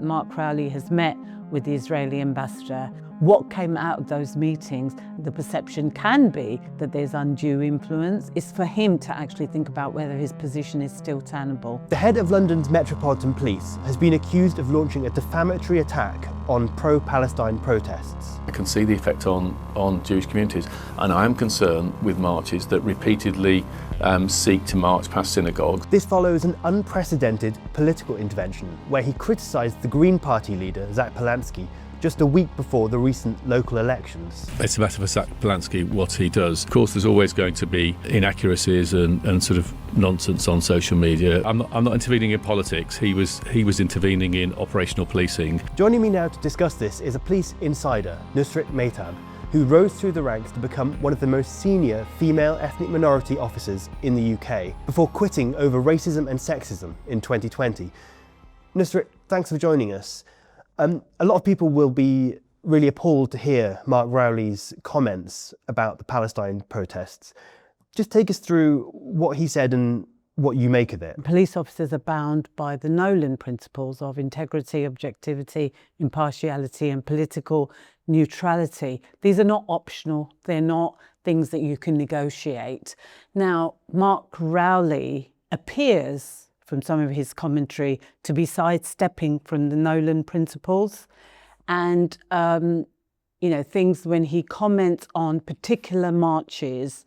Mark Rowley has met with the Israeli ambassador. What came out of those meetings, the perception can be that there's undue influence. It's for him to actually think about whether his position is still tenable. The head of London's Metropolitan Police has been accused of launching a defamatory attack on pro-Palestine protests. I can see the effect on Jewish communities, and I am concerned with marches that repeatedly seek to march past synagogues. This follows an unprecedented political intervention where he criticised the Green Party leader, Zach Polanski, just a week before the recent local elections. It's a matter for Zach Polanski what he does. Of course, there's always going to be inaccuracies and sort of nonsense on social media. I'm not intervening in politics. He was intervening in operational policing. Joining me now to discuss this is a police insider, Nusrit Mehtab, who rose through the ranks to become one of the most senior female ethnic minority officers in the UK, before quitting over racism and sexism in 2020. Nusrit, thanks for joining us. A lot of people will be really appalled to hear Mark Rowley's comments about the Palestine protests. Just take us through what he said and what you make of it. Police officers are bound by the Nolan principles of integrity, objectivity, impartiality and political neutrality. These are not optional. They're not things that you can negotiate. Now, Mark Rowley appears, from some of his commentary, to be sidestepping from the Nolan principles. And, things when he comments on particular marches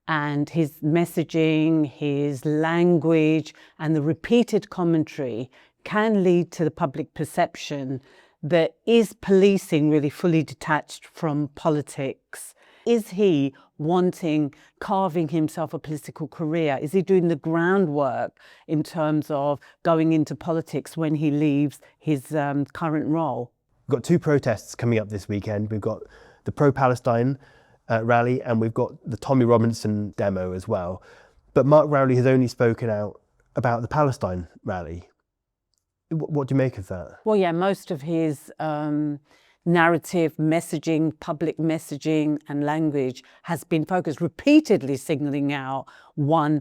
and his messaging, his language, and the repeated commentary can lead to the public perception that is policing really fully detached from politics? Is he carving himself a political career? Is he doing the groundwork in terms of going into politics when he leaves his current role? We've got two protests coming up this weekend. We've got the pro-Palestine rally and we've got the Tommy Robinson demo as well. But Mark Rowley has only spoken out about the Palestine rally. What do you make of that? Well, yeah, most of his narrative, messaging, public messaging and language has been focused, repeatedly signalling out one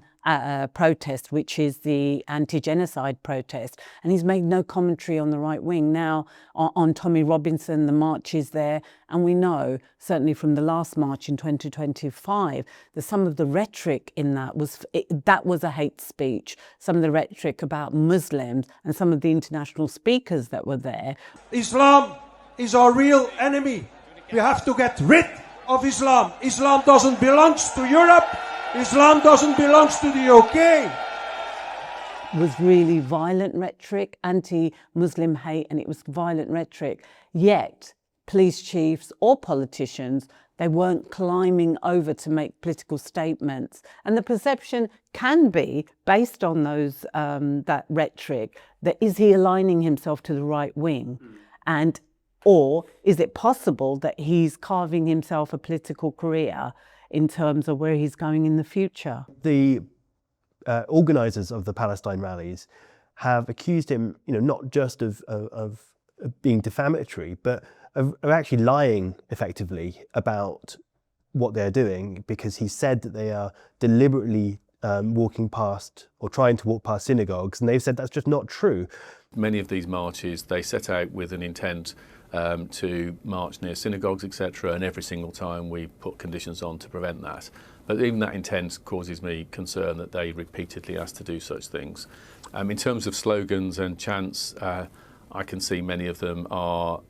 protest, which is the anti-genocide protest. And he's made no commentary on the right wing. Now, on Tommy Robinson, the march is there. And we know, certainly from the last march in 2025, that some of the rhetoric in that was a hate speech. Some of the rhetoric about Muslims and some of the international speakers that were there. Islam is our real enemy. We have to get rid of Islam. Islam doesn't belong to Europe. Islam doesn't belong to the UK. It was really violent rhetoric, anti-Muslim hate, and it was violent rhetoric. Yet, police chiefs or politicians, they weren't climbing over to make political statements. And the perception can be, based on those that rhetoric, that is he aligning himself to the right wing? Or is it possible that he's carving himself a political career in terms of where he's going in the future? The organisers of the Palestine rallies have accused him, not just of being defamatory, but of actually lying effectively about what they're doing, because he said that they are deliberately walking past or trying to walk past synagogues, and they've said that's just not true. Many of these marches, they set out with an intent to march near synagogues, etc., and every single time we put conditions on to prevent that. But even that intent causes me concern that they repeatedly ask to do such things. In terms of slogans and chants, I can see many of them are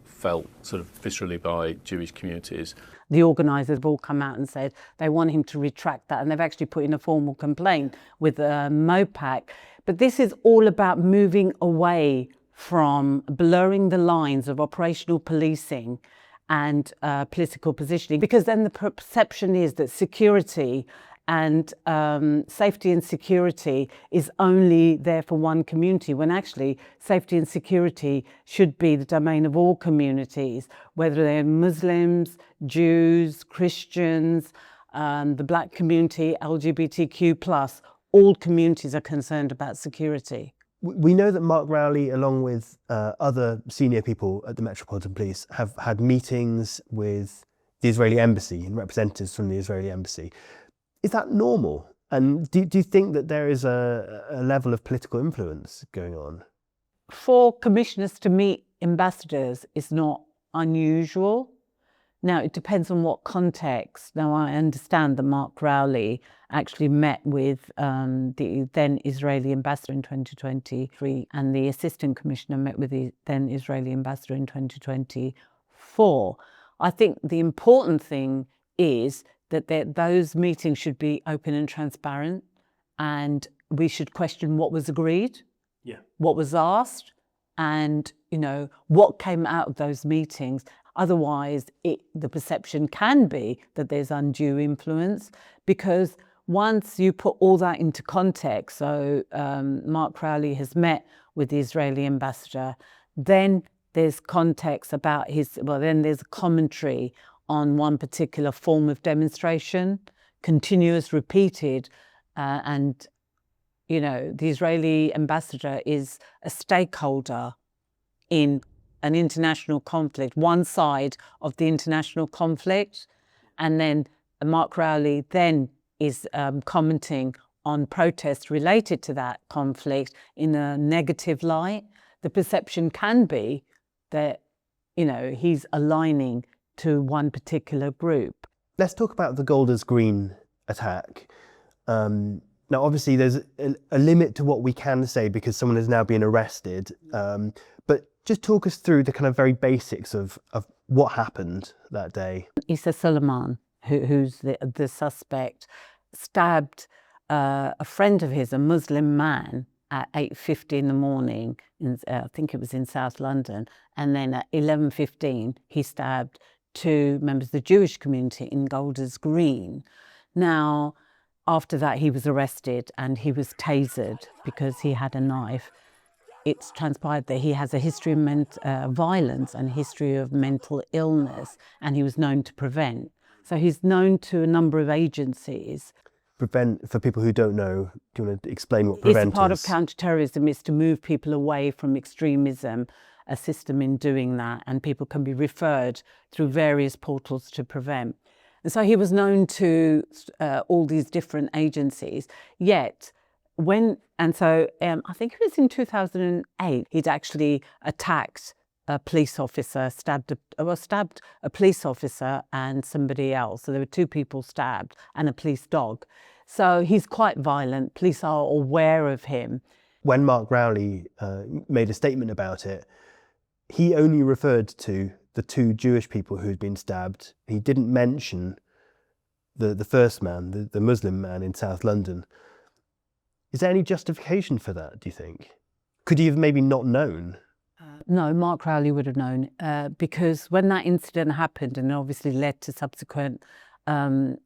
felt sort of viscerally by Jewish communities. The organisers have all come out and said they want him to retract that, and they've actually put in a formal complaint with MOPAC. But this is all about moving away from blurring the lines of operational policing and political positioning, because then the perception is that security and safety and security is only there for one community, when actually safety and security should be the domain of all communities, whether they're Muslims, Jews, Christians, the black community, LGBTQ+, all communities are concerned about security. We know that Mark Rowley, along with other senior people at the Metropolitan Police, have had meetings with the Israeli Embassy and representatives from the Israeli Embassy. Is that normal? And do you think that there is a level of political influence going on? for commissioners to meet ambassadors is not unusual. Now, it depends on what context. Now, I understand that Mark Rowley actually met with the then Israeli ambassador in 2023, and the assistant commissioner met with the then Israeli ambassador in 2024. I think the important thing is that those meetings should be open and transparent, and we should question what was agreed, what was asked, and what came out of those meetings. Otherwise, the perception can be that there's undue influence, because once you put all that into context, so Mark Rowley has met with the Israeli ambassador, then there's context about then there's a commentary on one particular form of demonstration, continuous, repeated, and the Israeli ambassador is a stakeholder in an international conflict, one side of the international conflict. And then Mark Rowley then is commenting on protests related to that conflict in a negative light. The perception can be that, he's aligning to one particular group. Let's talk about the Golders Green attack. Now, obviously, there's a limit to what we can say because someone has now been arrested. But just talk us through the kind of very basics of what happened that day. Issa Suleiman, who's the suspect, stabbed a friend of his, a Muslim man, at 8:50 in the morning. I think it was in South London. And then at 11:15, he stabbed 2 members of the Jewish community in Golders Green. Now, after that, he was arrested and he was tasered because he had a knife. It's transpired that he has a history of violence and a history of mental illness, and he was known to Prevent. So he's known to a number of agencies. Prevent, for people who don't know, do you want to explain what Prevent is? It's part of counterterrorism. It's to move people away from extremism, a system in doing that, and people can be referred through various portals to Prevent. And so he was known to all these different agencies, yet I think it was in 2008, he'd actually attacked a police officer, stabbed a police officer and somebody else. So there were 2 people stabbed and a police dog. So he's quite violent. Police are aware of him. When Mark Rowley made a statement about it, he only referred to the 2 Jewish people who'd been stabbed. He didn't mention the first man, the Muslim man in South London. Is there any justification for that, do you think? Could he have maybe not known? No, Mark Rowley would have known, because when that incident happened and obviously led to subsequent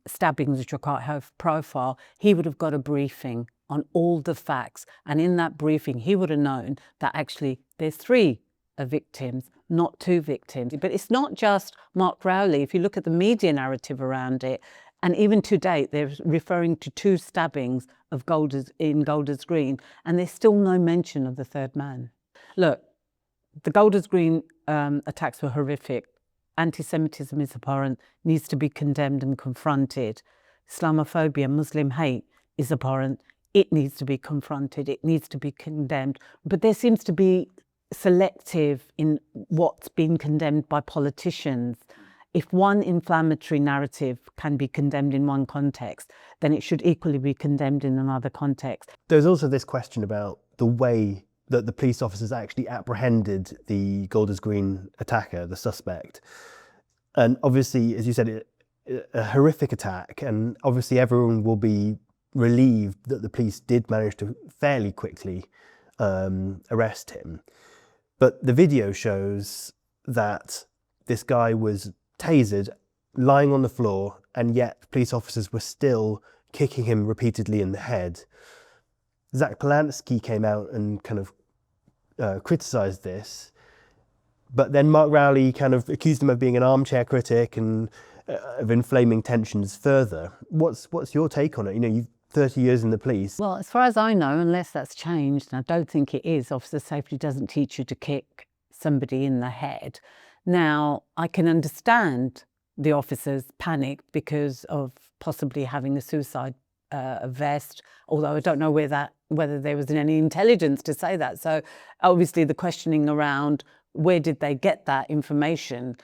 stabbings, which are quite high profile, he would have got a briefing on all the facts. And in that briefing, he would have known that actually there's 3 victims, not 2 victims. But it's not just Mark Rowley. If you look at the media narrative around it, and even to date, they're referring to 2 stabbings of in Golders Green, and there's still no mention of the 3rd man. Look, the Golders Green attacks were horrific. Anti-Semitism is abhorrent, needs to be condemned and confronted. Islamophobia, Muslim hate is abhorrent. It needs to be confronted. It needs to be condemned. But there seems to be selective in what's been condemned by politicians. If one inflammatory narrative can be condemned in one context, then it should equally be condemned in another context. There's also this question about the way that the police officers actually apprehended the Golders Green attacker, the suspect. And obviously, as you said, a horrific attack, and obviously everyone will be relieved that the police did manage to fairly quickly arrest him. But the video shows that this guy was tasered, lying on the floor, and yet police officers were still kicking him repeatedly in the head. Zach Polanski came out and kind of criticised this, but then Mark Rowley kind of accused him of being an armchair critic and of inflaming tensions further. What's your take on it? You've 30 years in the police. Well, as far as I know, unless that's changed, and I don't think it is, officer safety doesn't teach you to kick somebody in the head. Now, I can understand the officers panicked because of possibly having a suicide a vest, although I don't know whether there was any intelligence to say that. So obviously the questioning around where did they get that information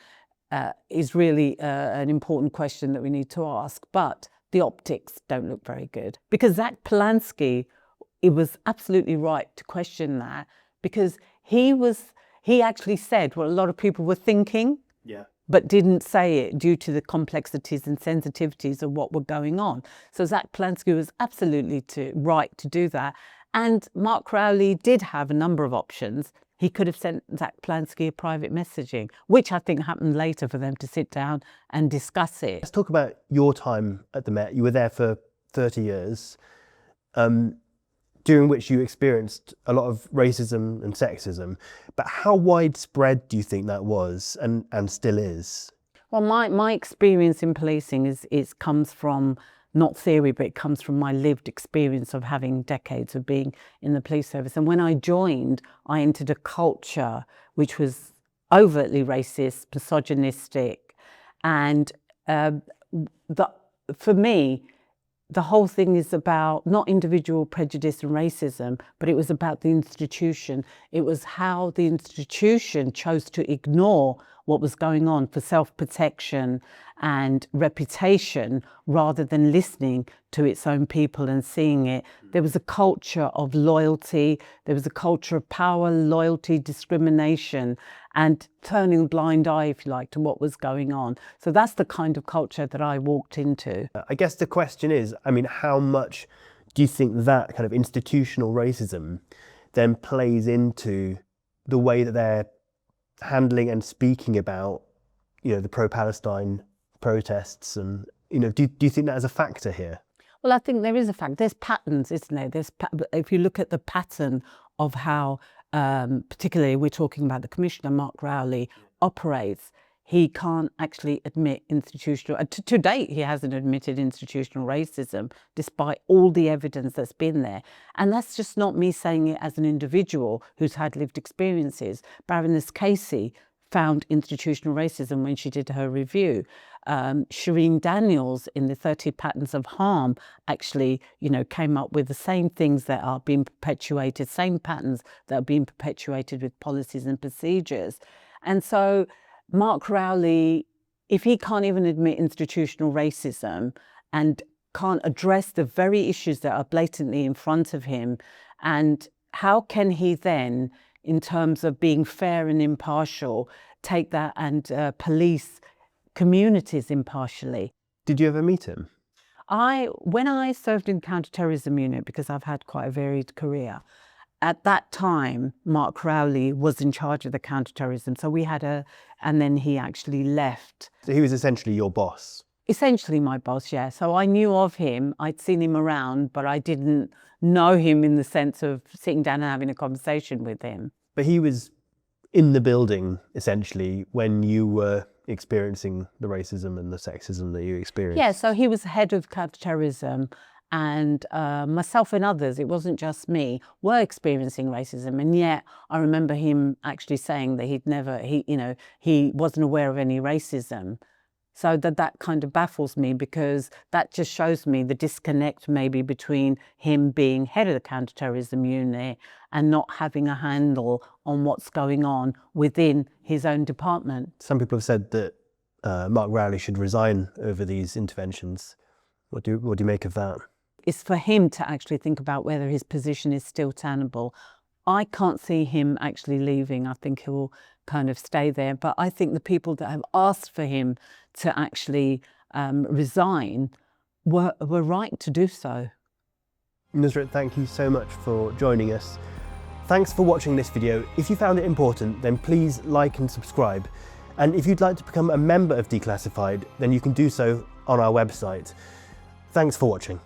is really an important question that we need to ask. But the optics don't look very good, because Zach Polanski, it was absolutely right to question that, because he actually said what a lot of people were thinking, but didn't say it due to the complexities and sensitivities of what were going on. So Zach Polanski was absolutely right to do that. And Mark Rowley did have a number of options. He could have sent Zach Polanski a private messaging, which I think happened later for them to sit down and discuss it. Let's talk about your time at the Met. You were there for 30 years, during which you experienced a lot of racism and sexism. But how widespread do you think that was and still is? Well, my experience in policing comes from, not theory, but it comes from my lived experience of having decades of being in the police service. And when I joined, I entered a culture which was overtly racist, misogynistic. And for me, the whole thing is about not individual prejudice and racism, but it was about the institution. It was how the institution chose to ignore what was going on for self-protection and reputation, rather than listening to its own people and seeing it. There was a culture of loyalty, there was a culture of power, loyalty, discrimination, and turning a blind eye, if you like, to what was going on. So that's the kind of culture that I walked into. I guess the question is, I mean, how much do you think that kind of institutional racism then plays into the way that they're handling and speaking about, the pro-Palestine protests, and do you think that is a factor here? Well, I think there is a fact. There's patterns, isn't there? If you look at the pattern of how, particularly we're talking about the Commissioner, Mark Rowley, operates, he can't actually admit institutional, to date he hasn't admitted institutional racism, despite all the evidence that's been there. And that's just not me saying it as an individual who's had lived experiences. Baroness Casey found institutional racism when she did her review. Shireen Daniels in the 30 Patterns of Harm actually, came up with the same things that are being perpetuated, same patterns that are being perpetuated with policies and procedures. And so Mark Rowley, if he can't even admit institutional racism and can't address the very issues that are blatantly in front of him, and how can he then, in terms of being fair and impartial, take that and police communities impartially? Did you ever meet him? When I served in counter-terrorism unit, because I've had quite a varied career, at that time, Mark Rowley was in charge of the counter-terrorism. So we had and then he actually left. So he was essentially your boss? Essentially my boss, yeah. So I knew of him, I'd seen him around, but I didn't know him in the sense of sitting down and having a conversation with him. But he was in the building, essentially, when you were experiencing the racism and the sexism that you experienced? Yeah, so he was head of counter-terrorism, and myself and others, it wasn't just me, were experiencing racism. And yet I remember him actually saying that he wasn't aware of any racism. So that kind of baffles me, because that just shows me the disconnect maybe between him being head of the counter-terrorism unit and not having a handle on what's going on within his own department. Some people have said that Mark Rowley should resign over these interventions. What do you make of that? It's for him to actually think about whether his position is still tenable. I can't see him actually leaving. I think he'll kind of stay there. But I think the people that have asked for him to actually resign were right to do so. Nusrit, thank you so much for joining us. Thanks for watching this video. If you found it important, then please like and subscribe. And if you'd like to become a member of Declassified, then you can do so on our website. Thanks for watching.